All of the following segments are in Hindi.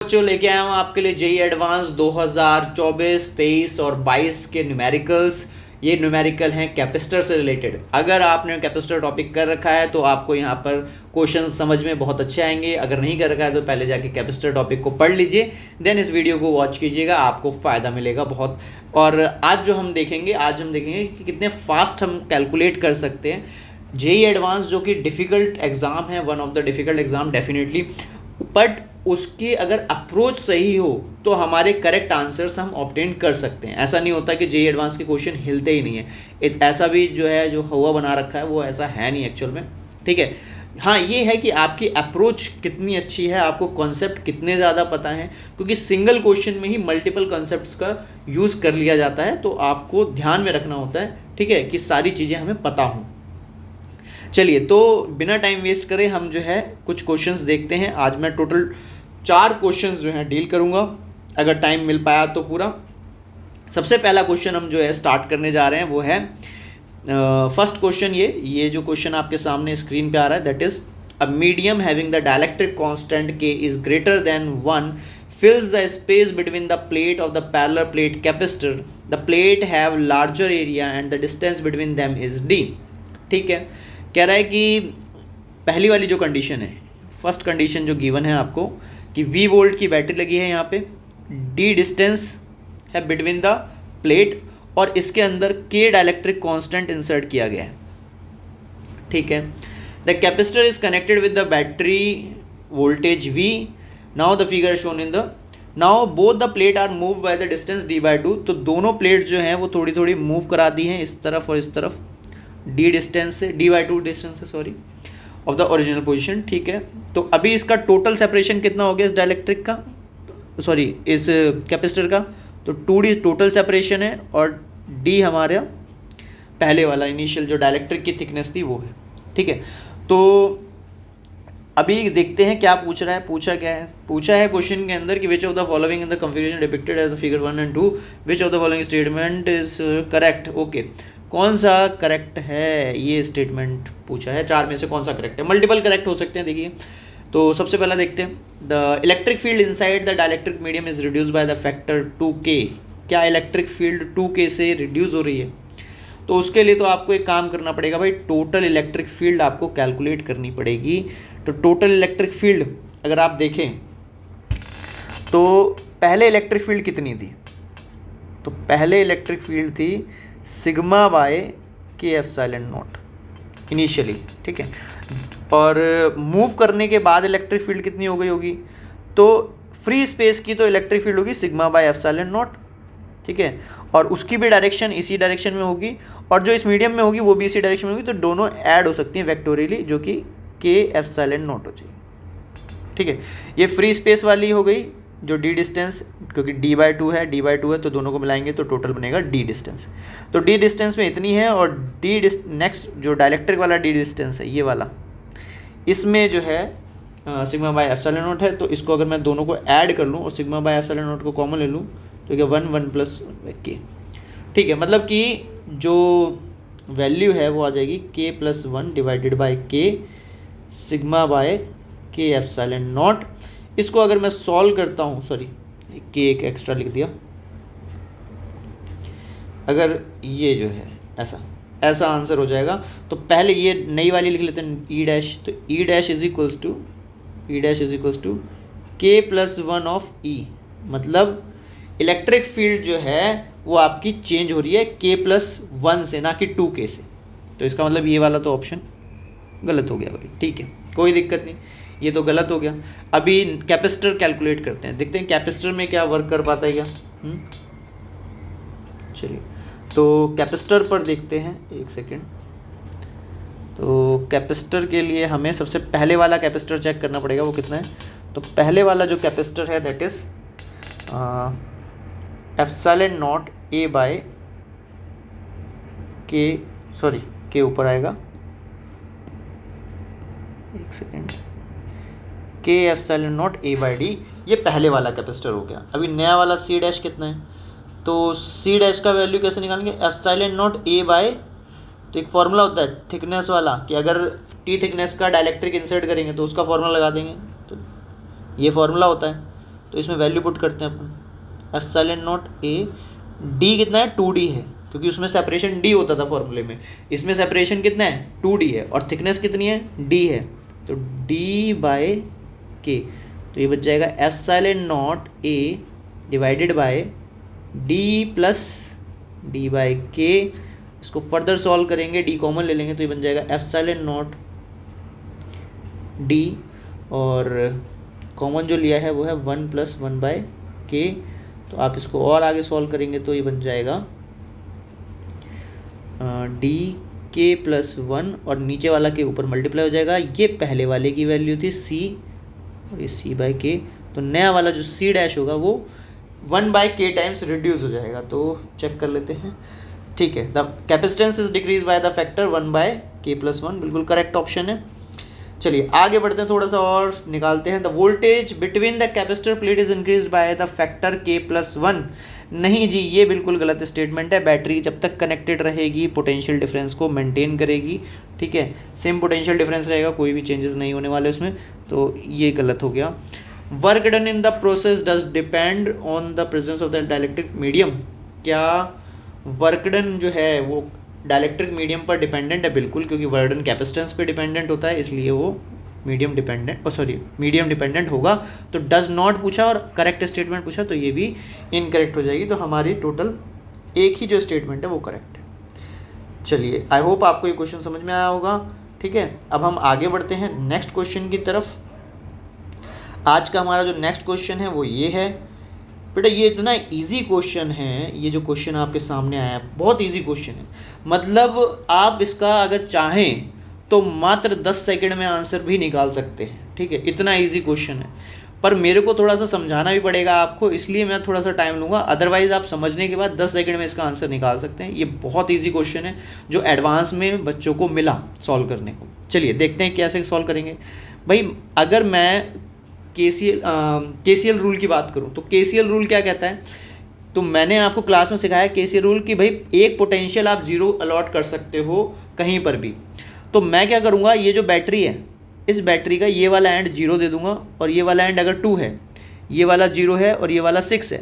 बच्चों लेके आया हूँ आपके लिए जेईई एडवांस 2024, 23 और 22 के न्यूमेरिकल्स। ये न्यूमेरिकल हैं कैपेसिटर से रिलेटेड। अगर आपने कैपेसिटर टॉपिक कर रखा है तो आपको यहाँ पर क्वेश्चन समझ में बहुत अच्छे आएंगे। अगर नहीं कर रखा है तो पहले जाके कैपेसिटर टॉपिक को पढ़ लीजिए, देन इस वीडियो को वॉच कीजिएगा, आपको फ़ायदा मिलेगा बहुत। और आज हम देखेंगे कि कितने फास्ट हम कैलकुलेट कर सकते हैं जेईई एडवांस, जो कि डिफ़िकल्ट एग्ज़ाम है, one of the difficult exam definitely. But उसकी अगर अप्रोच सही हो तो हमारे करेक्ट आंसर्स हम ऑब्टेन कर सकते हैं। ऐसा नहीं होता कि जेईई एडवांस के क्वेश्चन हिलते ही नहीं है। ऐसा भी जो हुआ बना रखा है वो ऐसा है नहीं एक्चुअल में, ठीक है। हाँ, ये है कि आपकी अप्रोच कितनी अच्छी है, आपको कॉन्सेप्ट कितने ज़्यादा पता है, क्योंकि सिंगल क्वेश्चन में ही मल्टीपल कॉन्सेप्ट्स का यूज़ कर लिया जाता है। तो आपको ध्यान में रखना होता है, ठीक है, कि सारी चीज़ें हमें पता हों। चलिए, तो बिना टाइम वेस्ट करें हम जो है कुछ क्वेश्चंस देखते हैं। आज मैं टोटल 4 क्वेश्चंस जो हैं डील करूंगा, अगर टाइम मिल पाया तो पूरा। सबसे पहला क्वेश्चन हम जो है स्टार्ट करने जा रहे हैं वो है फर्स्ट क्वेश्चन। ये जो क्वेश्चन आपके सामने स्क्रीन पे आ रहा है, that is a medium having the dielectric constant K is greater than 1 fills the space between the plate of the parallel plate capacitor. The plate have larger area and the distance between them is d. ठीक है, कह रहा है कि पहली वाली जो कंडीशन है, फर्स्ट कंडीशन जो गिवन है आपको, कि V वोल्ट की बैटरी लगी है यहाँ पे, D डिस्टेंस है बिटवीन द प्लेट, और इसके अंदर K डाइलेक्ट्रिक कांस्टेंट इंसर्ट किया गया है, ठीक है। The capacitor is connected with the battery voltage V. Now the figure shown in the, now both the plate are move by the distance d/2. तो दोनों प्लेट जो हैं वो थोड़ी थोड़ी मूव करा दी हैं इस तरफ और इस तरफ, d डिस्टेंस से, d/2 डिस्टेंस से, sorry, of the original position, ठीक है। तो अभी इसका टोटल सेपरेशन कितना हो गया इस डाइलेक्ट्रिक का, सॉरी इस कैपेसिटर का, तो 2d टोटल सेपरेशन है, और d हमारा पहले वाला इनिशियल जो डाइलेक्ट्रिक की थिकनेस थी वो है, ठीक है। तो अभी देखते हैं क्या पूछ रहा है। पूछा है क्वेश्चन के अंदर कि which of the following in the configuration depicted as the figure 1 and 2, which of the following statement is correct. Okay, कौन सा करेक्ट है ये स्टेटमेंट पूछा है, 4 में से कौन सा करेक्ट है। मल्टीपल करेक्ट हो सकते हैं, देखिए। तो सबसे पहला देखते हैं, the electric field inside the dielectric medium is reduce by the factor 2k. क्या इलेक्ट्रिक फील्ड 2k से रिड्यूस हो रही है? तो उसके लिए तो आपको एक काम करना पड़ेगा भाई, टोटल इलेक्ट्रिक फील्ड आपको कैलकुलेट करनी पड़ेगी। तो टोटल इलेक्ट्रिक फील्ड अगर आप देखें तो पहले इलेक्ट्रिक फील्ड कितनी थी, तो पहले इलेक्ट्रिक फील्ड थी सिग्मा बाय के एप्सिलॉन नॉट इनिशियली, ठीक है। और मूव करने के बाद इलेक्ट्रिक फील्ड कितनी हो गई होगी, तो फ्री स्पेस की तो इलेक्ट्रिक फील्ड होगी सिग्मा बाय एप्सिलॉन नॉट, ठीक है। और उसकी भी डायरेक्शन इसी डायरेक्शन में होगी, और जो इस मीडियम में होगी वो भी इसी डायरेक्शन में होगी, तो दोनों ऐड हो सकती हैं वेक्टोरियली, जो कि के एप्सिलॉन नॉट हो जाएगी, ठीक है। ये फ्री स्पेस वाली हो गई, जो d डिस्टेंस, क्योंकि d/2 है, तो दोनों को मिलाएंगे तो टोटल बनेगा d डिस्टेंस। तो d डिस्टेंस में इतनी है, और नेक्स्ट जो डाइलेक्ट्रिक वाला d डिस्टेंस है ये वाला, इसमें जो है सिग्मा बाय एप्सिलॉन नॉट है। तो इसको अगर मैं दोनों को ऐड कर लूँ और सिग्मा बाय एप्सिलॉन नॉट को कॉमन ले लूँ तो क्या 1 प्लस k, ठीक है। मतलब कि जो वैल्यू है वो आ जाएगी k+1 divided by k sigma bye के एप्सिलॉन नॉट। इसको अगर मैं सॉल्व करता हूँ, सॉरी के एक एक्स्ट्रा लिख दिया, अगर ये जो है ऐसा आंसर हो जाएगा। तो पहले ये नई वाली लिख लेते हैं ई डैश, तो E dash is equals to k+1 of E, मतलब इलेक्ट्रिक फील्ड जो है वो आपकी चेंज हो रही है k+1 से, ना कि 2k से। तो इसका मतलब ये वाला तो ऑप्शन गलत हो गया भाई, ठीक है, कोई दिक्कत नहीं, ये तो गलत हो गया। अभी कैपेसिटर कैलकुलेट करते हैं, देखते हैं कैपेसिटर में क्या वर्क कर पाता है क्या। चलिए, तो कैपेसिटर पर देखते हैं, एक सेकेंड। तो कैपेसिटर के लिए हमें सबसे पहले वाला कैपेसिटर चेक करना पड़ेगा, वो कितना है। तो पहले वाला जो कैपेसिटर है that is epsilon naught a by k, sorry के ऊपर आएगा, एक second, k epsilon naught a by d, ये पहले वाला कैपेसिटर हो गया। अभी नया वाला सी डैश कितना है, तो सी डैश का वैल्यू कैसे निकालेंगे, एप्सिलॉन नॉट ए बाय, तो एक फार्मूला होता है थिकनेस वाला, कि अगर टी थिकनेस का डाइलेक्ट्रिक इंसर्ट करेंगे तो उसका फार्मूला लगा देंगे, तो ये फार्मूला होता है। तो इसमें वैल्यू पुट करते हैं अपन, एप्सिलॉन नॉट ए, डी कितना है 2d है, क्योंकि उसमें सेपरेशन d होता था फॉर्मूले में, इसमें सेपरेशन कितना है 2d है, और थिकनेस कितनी है d है, तो d बाय k, तो ये बच जाएगा epsilon naught a divided by d plus d by k। इसको फर्दर सॉल्व करेंगे, d कॉमन ले लेंगे तो ये बन जाएगा एप्सिलॉन नॉट d, और कॉमन जो लिया है वो है 1 प्लस 1 बाय k। तो आप इसको और आगे सॉल्व करेंगे तो ये बन जाएगा डी के प्लस 1, और नीचे वाला के ऊपर मल्टीप्लाई हो जाएगा, ये पहले वाले की वैल्यू थी c, और ये c बाई के, तो नया वाला जो c डैश होगा वो 1 बाई के टाइम्स रिड्यूस हो जाएगा। तो चेक कर लेते हैं, ठीक है, the capacitance is decrease by the factor 1 by k plus 1, बिल्कुल करेक्ट ऑप्शन है। चलिए आगे बढ़ते हैं, थोड़ा सा और निकालते हैं। The voltage between the capacitor plate is increase by the factor के प्लस 1। नहीं जी, ये बिल्कुल गलत स्टेटमेंट है। बैटरी जब तक कनेक्टेड रहेगी पोटेंशियल डिफरेंस को मेंटेन करेगी, ठीक है, सेम पोटेंशियल डिफरेंस रहेगा, कोई भी चेंजेस नहीं होने वाले उसमें, तो ये गलत हो गया। Work done in the process does depend on the presence of the dielectric medium. क्या वर्क डन जो है वो डाइलेक्ट्रिक मीडियम पर डिपेंडेंट है? बिल्कुल, क्योंकि वर्क डन कैपेसिटेंस पे डिपेंडेंट होता है, इसलिए वो मीडियम डिपेंडेंट होगा। तो डज नॉट पूछा और करेक्ट स्टेटमेंट पूछा, तो ये भी इनकरेक्ट हो जाएगी। तो हमारी टोटल एक ही जो स्टेटमेंट है वो करेक्ट है। चलिए, आई होप आपको ये क्वेश्चन समझ में आया होगा, ठीक है। अब हम आगे बढ़ते हैं नेक्स्ट क्वेश्चन की तरफ। आज का हमारा जो नेक्स्ट क्वेश्चन है वो ये है। बेटा ये इतना इजी क्वेश्चन है, ये जो क्वेश्चन आपके सामने आया है बहुत इजी क्वेश्चन है, मतलब आप इसका अगर चाहें तो मात्र 10 सेकंड में आंसर भी निकाल सकते हैं, ठीक है, इतना इजी क्वेश्चन है। पर मेरे को थोड़ा सा समझाना भी पड़ेगा आपको, इसलिए मैं थोड़ा सा टाइम लूँगा, अदरवाइज़ आप समझने के बाद 10 सेकंड में इसका आंसर निकाल सकते हैं। ये बहुत इजी क्वेश्चन है जो एडवांस में बच्चों को मिला सॉल्व करने को। चलिए देखते हैं कैसे सॉल्व करेंगे। भाई अगर मैं KCL रूल की बात करूँ तो KCL रूल क्या कहता है, तो मैंने आपको क्लास में सिखाया KCL रूल कि भाई एक पोटेंशियल आप 0 अलॉट कर सकते हो कहीं पर भी। तो मैं क्या करूँगा, ये जो बैटरी है, इस बैटरी का ये वाला एंड 0 दे दूँगा, और ये वाला एंड अगर 2 है, ये वाला 0 है और ये वाला 6 है,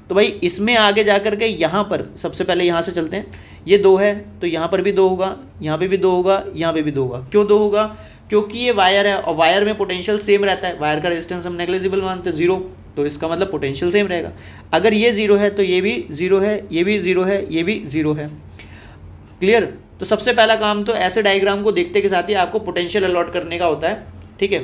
तो भाई इसमें आगे जा कर के यहाँ पर सबसे पहले यहाँ से चलते हैं, ये 2 है तो यहाँ पर भी 2 होगा, यहाँ पे भी 2 होगा, यहाँ पे भी 2 होगा। क्यों 2 होगा? क्योंकि ये वायर है और वायर में पोटेंशियल सेम रहता है, वायर का रेजिस्टेंस हम नेग्लिजिबल मानते हैं 0, तो इसका मतलब पोटेंशियल सेम रहेगा। अगर ये 0 है तो ये भी 0 है, ये भी 0 है, ये भी 0 है। क्लियर? तो सबसे पहला काम तो ऐसे डायग्राम को देखते के साथ ही आपको पोटेंशियल अलॉट करने का होता है, ठीक है।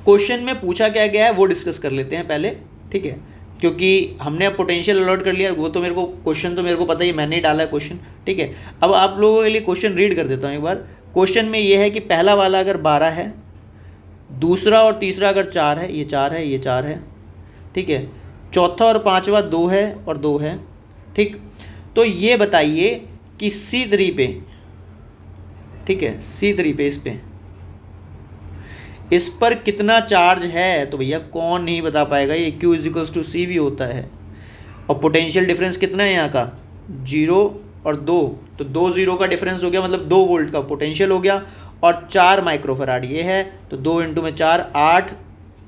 क्वेश्चन में पूछा क्या गया है वो डिस्कस कर लेते हैं पहले, ठीक है, क्योंकि हमने अब पोटेंशियल अलॉट कर लिया, वो तो मेरे को क्वेश्चन तो मेरे को पता ही, मैंने ही डाला है क्वेश्चन, ठीक है। अब आप लोगों के लिए क्वेश्चन रीड कर देता हूँ एक बार। क्वेश्चन में ये है कि पहला वाला अगर 12 है, दूसरा और तीसरा अगर 4 है, ये 4 है, ये 4 है, ठीक है, चौथा और पाँचवा 2 है और 2 है, ठीक। तो ये बताइए कि C3 पे, ठीक है, C3 पे इस पर कितना चार्ज है? तो भैया कौन नहीं बता पाएगा, ये Q = CV होता है। और पोटेंशियल डिफरेंस कितना है यहाँ का? 0 और 2, तो 2 0 का डिफरेंस हो गया, मतलब 2 वोल्ट का पोटेंशियल हो गया। और 4 माइक्रोफेराड ये है, तो 2 × 4 8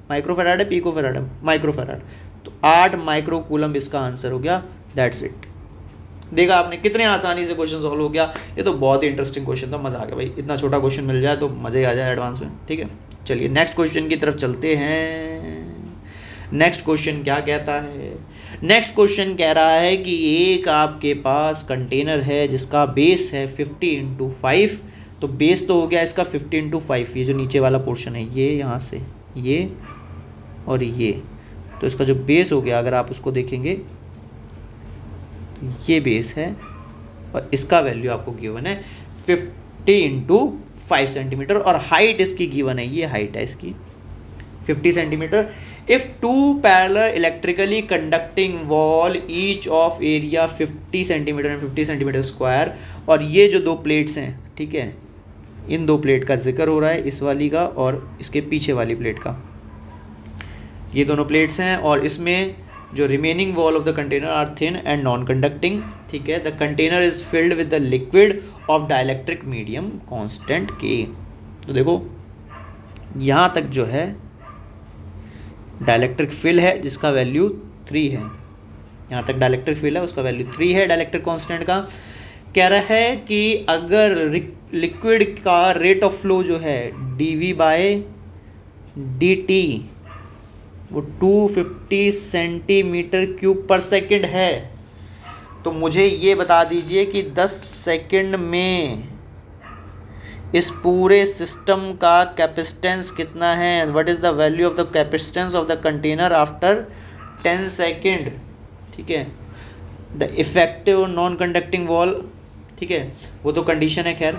माइक्रोफेराड है, पिकोफेराड है, माइक्रोफेराड, तो 8 माइक्रो कूलम इसका आंसर हो गया। That's it. देखा आपने कितने आसानी से क्वेश्चन सॉल्व हो गया। ये तो बहुत ही इंटरेस्टिंग क्वेश्चन था, मज़ा आ गया भाई, इतना छोटा क्वेश्चन मिल जाए तो मज़े ही आ जाए एडवांस में, ठीक है। चलिए नेक्स्ट क्वेश्चन की तरफ चलते हैं। नेक्स्ट क्वेश्चन क्या कहता है? नेक्स्ट क्वेश्चन कह रहा है कि एक आपके पास कंटेनर है जिसका बेस है 50 × 5, तो बेस तो हो गया इसका 50 × 5, ये जो नीचे वाला पोर्शन है, ये यहाँ से ये और ये, तो इसका जो बेस हो गया अगर आप उसको देखेंगे तो ये बेस है, और इसका वैल्यू आपको गिवन है 50 × 5 सेंटीमीटर, और हाइट इसकी गिवन है, ये हाइट है इसकी 50 centimetre. If 2 parallel electrically conducting wall each of area 50 centimetre and 50 centimetre square, और ये जो 2 प्लेट्स हैं, ठीक है, इन 2 प्लेट का जिक्र हो रहा है, इस वाली का और इसके पीछे वाली प्लेट का, ये दोनों प्लेट्स हैं, और इसमें जो remaining wall of the container are thin and non conducting, ठीक है। The container is filled with the liquid of dielectric medium constant K। तो देखो यहाँ तक जो है डाइलेक्ट्रिक फिल है जिसका वैल्यू 3 है, यहाँ तक डाइलेक्ट्रिक फिल है उसका वैल्यू 3 है डाइलेक्ट्रिक कांस्टेंट का। कह रहा है कि अगर लिक्विड का रेट ऑफ फ्लो जो है dV/dt वो 250 सेंटीमीटर क्यूब पर सेकंड है, तो मुझे ये बता दीजिए कि 10 सेकंड में इस पूरे सिस्टम का कैपेसिटेंस कितना है। What is the value of the capacitance of the container after 10 second. ठीक है, the effective non conducting wall, ठीक है, वो तो कंडीशन है। खैर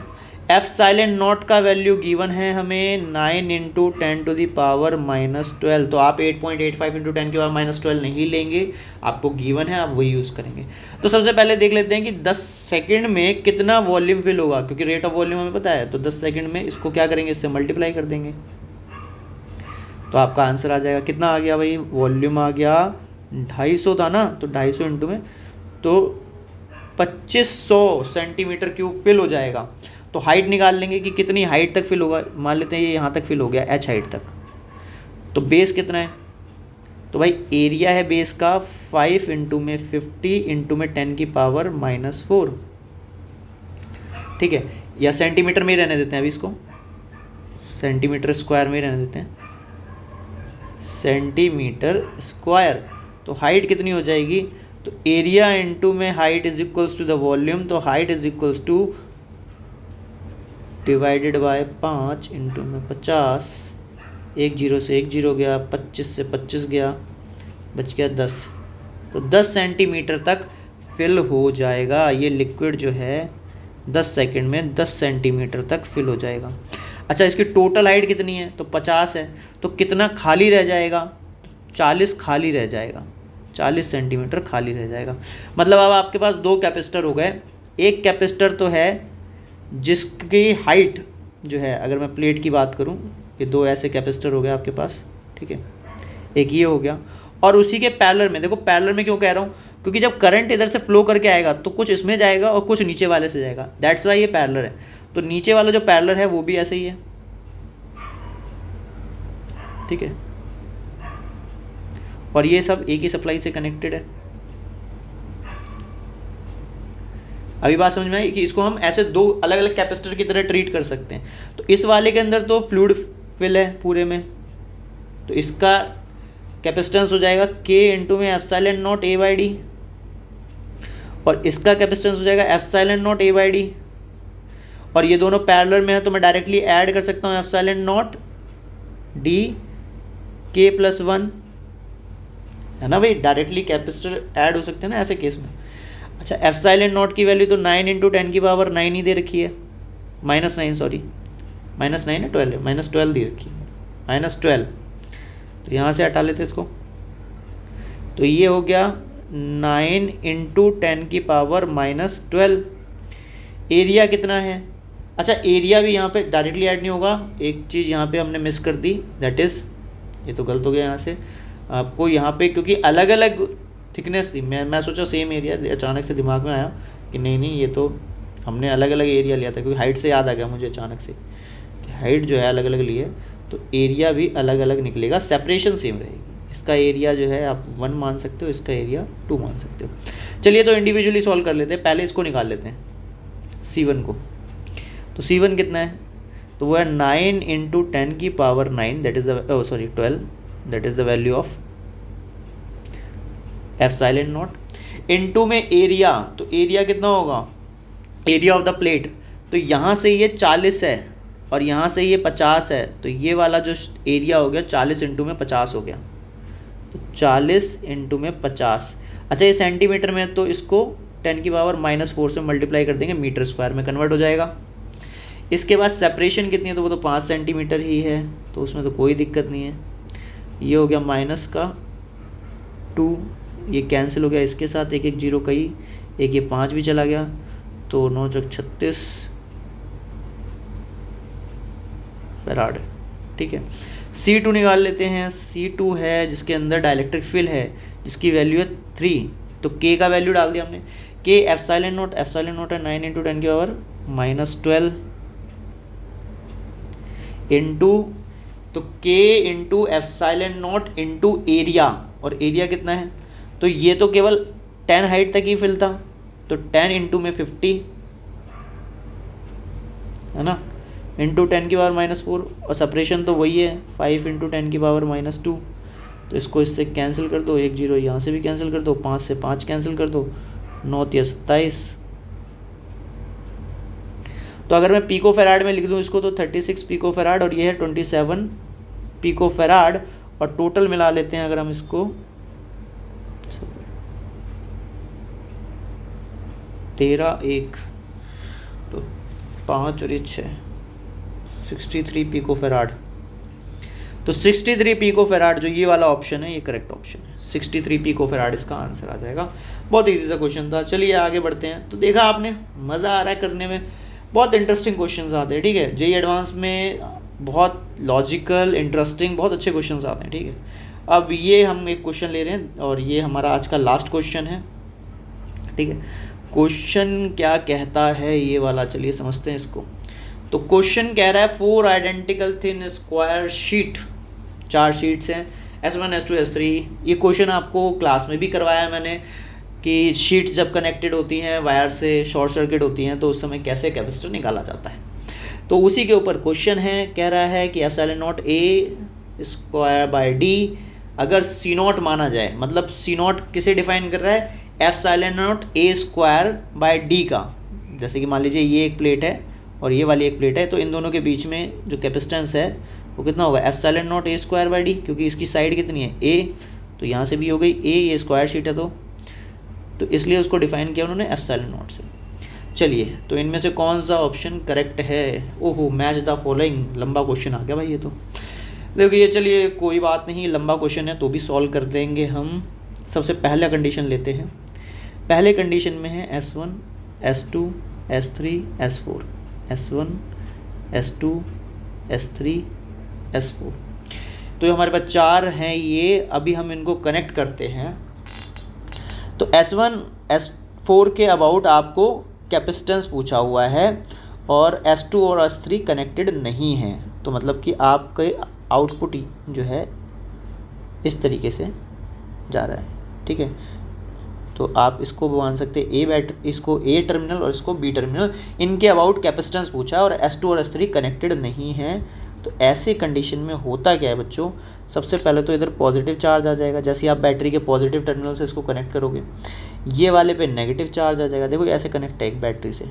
एफ साइलेंट नॉट का वैल्यू गिवन है हमें 9 इंटू 10⁻⁻12, तो आप 8.85 इंटू 10⁻⁻12 नहीं लेंगे, आपको गिवन है, आप वही यूज़ करेंगे। तो सबसे पहले देख लेते हैं कि 10 सेकंड में कितना वॉल्यूम फिल होगा, क्योंकि रेट ऑफ वॉल्यूम हमें पता है। तो 10 सेकंड में इसको क्या करेंगे, इससे मल्टीप्लाई कर देंगे, तो आपका आंसर आ जाएगा। कितना आ गया भाई, वॉल्यूम आ गया 250 था ना, तो 250 इंटू में तो 2500 सेंटीमीटर क्यूब फिल हो जाएगा। तो हाइट निकाल लेंगे कि कितनी हाइट तक फिल होगा। मान लेते हैं ये यहाँ तक फिल हो गया, h हाइट तक। तो बेस कितना है, तो भाई एरिया है बेस का 5 इंटू में 50 इंटू में 10⁻⁻4, ठीक है, या सेंटीमीटर में ही रहने देते हैं अभी इसको, सेंटीमीटर स्क्वायर में ही रहने देते हैं, सेंटीमीटर स्क्वायर। तो हाइट कितनी हो जाएगी, तो एरिया इंटू में height is equals to the volume, तो height is equals to divided by 5 into में 50, 1 0 से 1 0 गया, 25 से 25 गया, बच गया 10, तो 10 सेंटीमीटर तक फिल हो जाएगा। ये लिक्विड जो है 10 सेकंड में 10 सेंटीमीटर तक फिल हो जाएगा। अच्छा, इसकी टोटल हाइट कितनी है, तो 50 है, तो कितना खाली रह जाएगा, 40 खाली रह जाएगा, 40 सेंटीमीटर खाली रह जाएगा। मतलब अब आपके पास 2 कैपेसिटर हो गए। एक कैपेसिटर तो है जिसकी हाइट जो है, अगर मैं प्लेट की बात करूं, ये 2 ऐसे कैपेसिटर हो गए आपके पास, ठीक है, एक ये हो गया, और उसी के पैरेलल में, देखो पैरेलल में क्यों कह रहा हूँ, क्योंकि जब करंट इधर से फ्लो करके आएगा तो कुछ इसमें जाएगा और कुछ नीचे वाले से जाएगा, दैट्स वाई ये पैरेलल है। तो नीचे वाला जो पैरेलल है वो भी ऐसे ही है, ठीक है, और ये सब एक ही सप्लाई से कनेक्टेड है। अभी बात समझ में आई कि इसको हम ऐसे 2 अलग अलग कैपेसिटर की तरह ट्रीट कर सकते हैं। तो इस वाले के अंदर तो फ्लूइड फिल है पूरे में, तो इसका कैपेसिटेंस हो जाएगा K इंटू में एप्सिलॉन नॉट A/D, और इसका कैपेसिटेंस हो जाएगा एप्सिलॉन नॉट A/D, और ये दोनों पैरेलल में है तो मैं डायरेक्टली ऐड कर सकता हूँ एप्सिलॉन नॉट D K+1, है ना भाई, डायरेक्टली कैपेसिटर ऐड हो सकते हैं ना ऐसे केस में। अच्छा, एप्सिलॉन नॉट की वैल्यू तो 9 इंटू 10⁻9 ही दे रखी है, -9 सॉरी, -9 है, 12 है, -12 दे रखी है, -12, तो यहाँ से हटा लेते इसको, तो ये हो गया 9 इंटू 10⁻⁻12। एरिया कितना है, अच्छा एरिया भी यहाँ पे डायरेक्टली ऐड नहीं होगा, एक चीज़ यहाँ पे हमने मिस कर दी, दैट इज़, ये तो गलत हो गया यहाँ से, आपको यहाँ पे क्योंकि अलग अलग थिकनेस थी, मैं सोचा सेम एरिया, अचानक से दिमाग में आया कि नहीं ये तो हमने अलग अलग एरिया लिया था, क्योंकि हाइट से याद आ गया मुझे अचानक से कि हाइट जो है अलग अलग ली है, तो एरिया भी अलग अलग निकलेगा, सेपरेशन सेम रहेगी। इसका एरिया जो है आप 1 मान सकते हो, इसका एरिया 2 मान सकते हो। चलिए तो इंडिविजुअली सॉल्व कर लेते हैं, पहले इसको निकाल लेते हैं C1 को। तो C1 कितना है, तो वो है 9 into 10⁻9, that is the 12, that is the value of epsilon not into में एरिया, तो एरिया कितना होगा, एरिया ऑफ द प्लेट, तो यहाँ से ये 40 है और यहाँ से ये 50 है, तो ये वाला जो एरिया हो गया 40 इंटू में 50 हो गया, तो 40 इंटू में 50। अच्छा, ये सेंटीमीटर में, तो इसको 10⁻⁻4 से मल्टीप्लाई कर देंगे, मीटर स्क्वायर में कन्वर्ट हो जाएगा। इसके बाद सेपरेशन कितनी है, तो वो तो 5 सेंटीमीटर ही है, तो उसमें तो कोई दिक्कत नहीं है। ये हो गया -2, ये कैंसिल हो गया इसके साथ, एक 0 कई, एक ये 5 भी चला गया, तो 9 × 36 फैराड, ठीक है। C2 निकाल लेते हैं। C2 है जिसके अंदर डाइलेक्ट्रिक फिल है, जिसकी वैल्यू है 3, तो K का वैल्यू डाल दिया हमने, K एप्सिलॉन नॉट है 9 इंटू 10⁻⁻12 इंटू तो K into epsilon not into area, और एरिया कितना है, तो ये तो केवल 10 हाइट तक ही फिल था, तो 10 इंटू में 50 है ना, इंटू 10 की पावर -4, और सेपरेशन तो वही है 5 इंटू 10 की पावर -2, तो इसको इससे कैंसिल कर दो, 1 0 यहाँ से भी कैंसिल कर दो, 5 से 5 कैंसिल कर दो, 9 या 27। तो अगर मैं पिको फेराड में लिख दूँ इसको तो 36 पिको फेराड, और ये है 27 पिको फेराड, और टोटल मिला लेते हैं अगर हम इसको 13 1 तो 5 और ये 6 63 पिको फेराड। तो 63 पिको फेराड जो ये वाला ऑप्शन है ये करेक्ट ऑप्शन है, 63 पिको फेराड इसका आंसर आ जाएगा। बहुत इजी सा क्वेश्चन था। चलिए आगे बढ़ते हैं। तो देखा आपने, मज़ा आ रहा है करने में, बहुत इंटरेस्टिंग क्वेश्चंस आते हैं, ठीक है। जेईई एडवांस में बहुत लॉजिकल इंटरेस्टिंग बहुत अच्छे क्वेश्चंस आते हैं, ठीक है। अब ये हम एक क्वेश्चन ले रहे हैं और ये हमारा आज का लास्ट क्वेश्चन है, ठीक है। क्वेश्चन क्या कहता है ये वाला, चलिए समझते हैं इसको। तो क्वेश्चन कह रहा है 4 identical thin square sheet, 4 sheets हैं S1 S2 S3। ये क्वेश्चन आपको क्लास में भी करवाया है मैंने कि शीट्स जब कनेक्टेड होती हैं वायर से, शॉर्ट सर्किट होती हैं, तो उस समय कैसे कैपेसिटर निकाला जाता है। तो उसी के ऊपर क्वेश्चन है, कह रहा है कि epsilon naught A square by D अगर सी नॉट माना जाए, मतलब सी नॉट किसे डिफाइन कर रहा है, epsilon naught A square by D का। जैसे कि मान लीजिए ये एक प्लेट है और ये वाली एक प्लेट है, तो इन दोनों के बीच में जो कैपेसिटेंस है वो कितना होगा, epsilon naught A square by D, क्योंकि इसकी साइड कितनी है ए, तो यहाँ से भी हो गई ए, ये स्क्वायर शीट है तो इसलिए उसको डिफाइन किया उन्होंने एप्सिलॉन नॉट से। चलिए, तो इनमें से कौन सा ऑप्शन करेक्ट है। ओहो, मैच द फॉलोइंग, लंबा क्वेश्चन आ गया भाई ये तो। देखिए चलिए कोई बात नहीं, लंबा क्वेश्चन है तो भी सॉल्व कर देंगे हम। सबसे पहला कंडीशन लेते हैं। पहले कंडीशन में है S1 S2 S3 S4, S1 S2 S3 S4। तो ये हमारे पास 4 हैं ये, अभी हम इनको कनेक्ट करते हैं। तो S1 S4 के अबाउट आपको कैपेसिटेंस पूछा हुआ है और S2 और S3 कनेक्टेड नहीं हैं, तो मतलब कि आपके आउटपुट जो है इस तरीके से जा रहा है, ठीक है। तो आप इसको मान सकते हैं इसको A टर्मिनल और इसको B टर्मिनल, इनके अबाउट कैपेसिटेंस पूछा है और S2 और S3 कनेक्टेड नहीं हैं। तो ऐसे कंडीशन में होता क्या है बच्चों, सबसे पहले तो इधर पॉजिटिव चार्ज आ जाएगा, जैसे आप बैटरी के पॉजिटिव टर्मिनल से इसको कनेक्ट करोगे, ये वाले पे नेगेटिव चार्ज आ जाएगा। देखो ऐसे कनेक्ट है एक बैटरी से,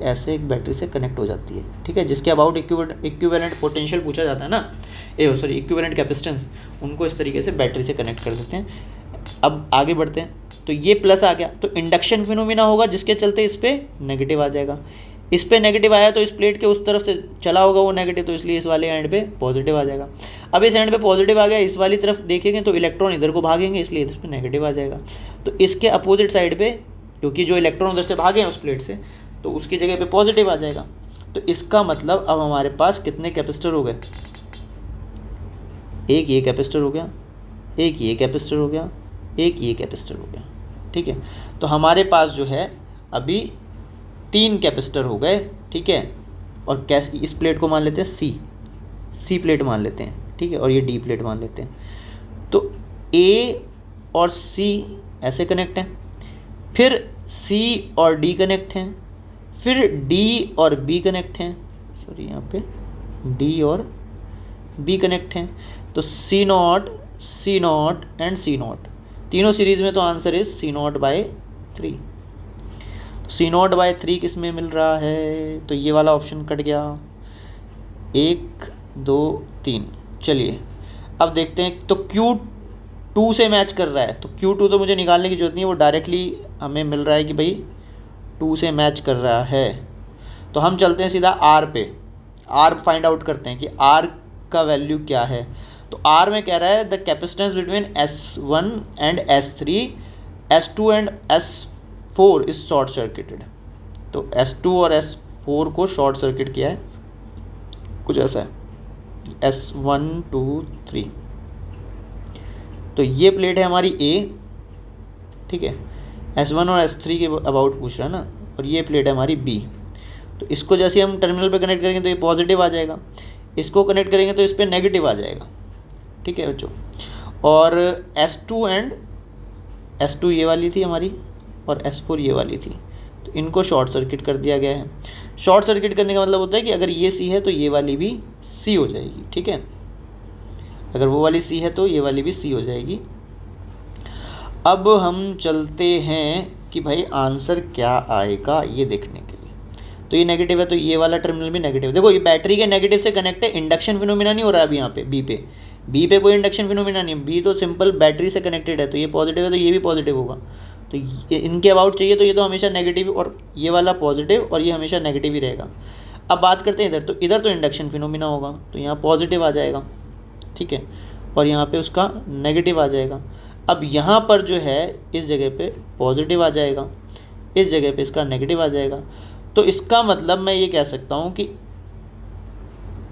ऐसे एक बैटरी से कनेक्ट हो जाती है, ठीक है, जिसके अबाउट इक्विवेलेंट पोटेंशियल पूछा जाता है ना, इक्विवेलेंट कैपेसिटेंस, उनको इस तरीके से बैटरी से कनेक्ट कर देते हैं। अब आगे बढ़ते हैं। तो ये प्लस आ गया, तो इंडक्शन फिनोमिना होगा जिसके चलते इस पर नेगेटिव आ जाएगा। इस पे नेगेटिव आया तो इस प्लेट के उस तरफ से चला होगा वो नेगेटिव, तो इसलिए इस वाले एंड पे पॉजिटिव आ जाएगा। अब इस एंड पे पॉजिटिव आ गया, इस वाली तरफ देखेंगे तो इलेक्ट्रॉन इधर को भागेंगे, इसलिए इधर पे नेगेटिव आ जाएगा। तो इसके अपोजिट साइड पे, क्योंकि जो इलेक्ट्रॉन उधर से भागे हैं उस प्लेट से, तो उसकी जगह पे पॉजिटिव आ जाएगा। तो इसका मतलब अब हमारे पास कितने कैपेसिटर हो गए, एक ये कैपेसिटर हो गया, एक ये कैपेसिटर हो गया, एक ये कैपेसिटर हो गया, ठीक है। तो हमारे पास जो है अभी 3 कैपेसिटर हो गए, ठीक है। और कैसे, इस प्लेट को मान लेते हैं सी प्लेट मान लेते हैं, ठीक है, और ये डी प्लेट मान लेते हैं। तो ए और सी ऐसे कनेक्ट हैं, फिर सी और डी कनेक्ट हैं, फिर डी और बी कनेक्ट हैं, सॉरी यहाँ पे डी और बी कनेक्ट हैं। तो सी नॉट एंड सी नॉट तीनों सीरीज़ में, तो आंसर इज C0/3। C0/3 किस में मिल रहा है, तो ये वाला ऑप्शन कट गया, 1 2 3। चलिए अब देखते हैं। तो Q2 से मैच कर रहा है, तो Q2 तो मुझे निकालने की जरूरत नहीं है, वो डायरेक्टली हमें मिल रहा है कि भाई 2 से मैच कर रहा है। तो हम चलते हैं सीधा R पे, R फाइंड आउट करते हैं कि R का वैल्यू क्या है। तो R में कह रहा है the capacitance between S1 and S3, S2 and S4 is short circuited. तो S2 और S4 को शॉर्ट सर्किट किया है, कुछ ऐसा है, S1 2 3। तो ये प्लेट है हमारी A, ठीक है, S1 और S3 के अबाउट पूछ रहा है ना, और ये प्लेट है हमारी B। तो इसको जैसे हम टर्मिनल पे कनेक्ट करेंगे तो ये पॉजिटिव आ जाएगा। इसको कनेक्ट करेंगे तो इस पर नेगेटिव आ जाएगा, ठीक है बच्चों। और S2 एंड S2 ये वाली थी हमारी और S4 ये वाली थी, तो इनको शॉर्ट सर्किट कर दिया गया है। शॉर्ट सर्किट करने का मतलब होता है कि अगर ये C है तो ये वाली भी C हो जाएगी, ठीक है। अगर वो वाली C है तो ये वाली भी C हो जाएगी। अब हम चलते हैं कि भाई आंसर क्या आएगा ये देखने के लिए। तो ये नेगेटिव है तो ये वाला टर्मिनल भी नेगेटिव है। देखो ये बैटरी के नेगेटिव से कनेक्ट है, इंडक्शन फिनोमिना नहीं हो रहा है अभी यहाँ पे बी पे कोई इंडक्शन फिनोमिना नहीं है, बी तो सिंपल बैटरी से कनेक्टेड है, तो ये पॉजिटिव है तो ये भी पॉजिटिव होगा। तो ये इनके अबाउट चाहिए तो ये तो हमेशा नेगेटिव और ये वाला पॉजिटिव और ये हमेशा नेगेटिव ही रहेगा। अब बात करते हैं इधर तो इंडक्शन फिनोमिना होगा तो यहाँ पॉजिटिव आ जाएगा, ठीक है, और यहाँ पे उसका नेगेटिव आ जाएगा। अब यहाँ पर जो है इस जगह पे पॉजिटिव आ जाएगा, इस जगह पे इसका नेगेटिव आ जाएगा। तो इसका मतलब मैं ये कह सकता हूँ कि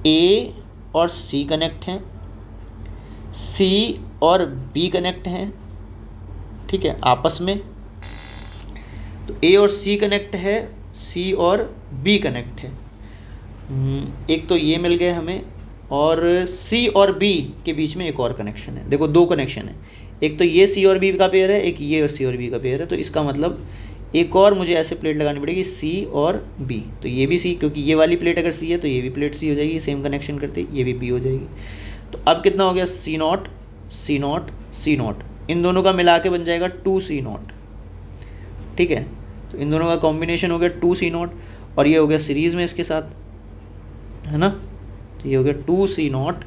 A और C कनेक्ट हैं, C और B कनेक्ट हैं, ठीक है, आपस में। तो A और C कनेक्ट है, C और B कनेक्ट है। एक तो ये मिल गए हमें, और C और B के बीच में एक और कनेक्शन है। देखो दो कनेक्शन है, एक तो ये C और B का पेयर है, एक ये C और B का पेयर है। तो इसका मतलब एक और मुझे ऐसे प्लेट लगानी पड़ेगी C और B। तो ये भी C, क्योंकि ये वाली प्लेट अगर C है तो ये भी प्लेट C हो जाएगी, सेम कनेक्शन करते ये भी B हो जाएगी। तो अब कितना हो गया, C0 C0 C0, इन दोनों का मिला के बन जाएगा 2C0, ठीक है। तो इन दोनों का कॉम्बिनेशन हो गया 2C0 और ये हो गया सीरीज़ में इसके साथ, है ना। तो ये हो गया 2C0 और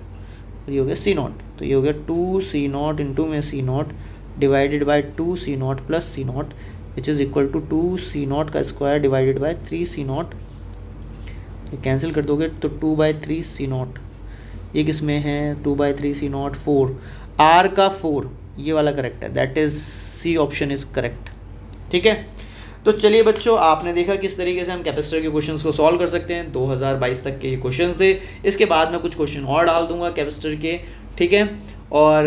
ये हो गया C0। तो ये हो गया 2C0 इंटू में C0 divided by 2C0 plus C0 which is equal to 2C0 का square divided by 3C0। Cancel कर दोगे तो 2/3C0, ये किस में है 2/3C0 4, R का 4 ये वाला करेक्ट है, that is C option is correct, ठीक है। तो चलिए बच्चों, आपने देखा किस तरीके से हम कैपेसिटर के क्वेश्चंस को सॉल्व कर सकते हैं। 2022 तक के ये क्वेश्चंस थे, इसके बाद मैं कुछ क्वेश्चन और डाल दूंगा कैपेसिटर के, ठीक है। और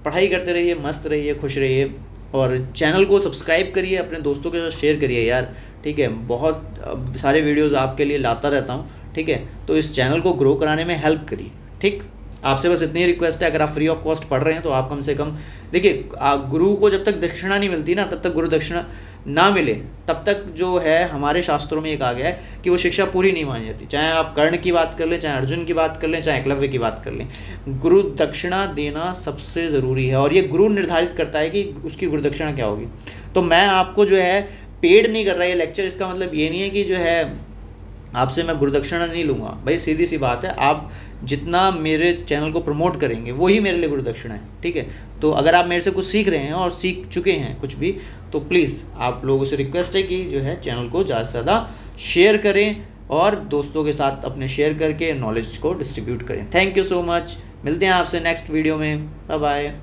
पढ़ाई करते रहिए, मस्त रहिए, खुश रहिए, और चैनल को सब्सक्राइब करिए, अपने दोस्तों के साथ शेयर करिए यार, ठीक है। बहुत सारे वीडियोस आपके लिए लाता रहता हूँ, ठीक है। तो इस चैनल को ग्रो कराने में हेल्प करिए, ठीक। आपसे बस इतनी रिक्वेस्ट है, अगर आप फ्री ऑफ कॉस्ट पढ़ रहे हैं तो आप कम से कम देखिए, गुरु को जब तक दक्षिणा नहीं मिलती ना, तब तक गुरु दक्षिणा ना मिले तब तक जो है हमारे शास्त्रों में ये कहा गया है कि वो शिक्षा पूरी नहीं मानी जाती। चाहे आप कर्ण की बात कर लें, चाहे अर्जुन की बात कर लें, चाहे एकलव्य की बात कर लें, गुरु दक्षिणा देना सबसे ज़रूरी है और ये गुरु निर्धारित करता है कि उसकी गुरु दक्षिणा क्या होगी। तो मैं आपको जो है पेड नहीं कर रहा ये लेक्चर, इसका मतलब ये नहीं है कि जो है आपसे मैं गुरुदक्षिणा नहीं लूँगा। भाई सीधी सी बात है, आप जितना मेरे चैनल को प्रमोट करेंगे वही मेरे लिए गुरुदक्षिणा है, ठीक है। तो अगर आप मेरे से कुछ सीख रहे हैं और सीख चुके हैं कुछ भी, तो प्लीज़ आप लोगों से रिक्वेस्ट है कि जो है चैनल को ज़्यादा से ज़्यादा शेयर करें और दोस्तों के साथ अपने शेयर करके नॉलेज को डिस्ट्रीब्यूट करें। थैंक यू सो मच, मिलते हैं आपसे नेक्स्ट वीडियो में, बाय बाय।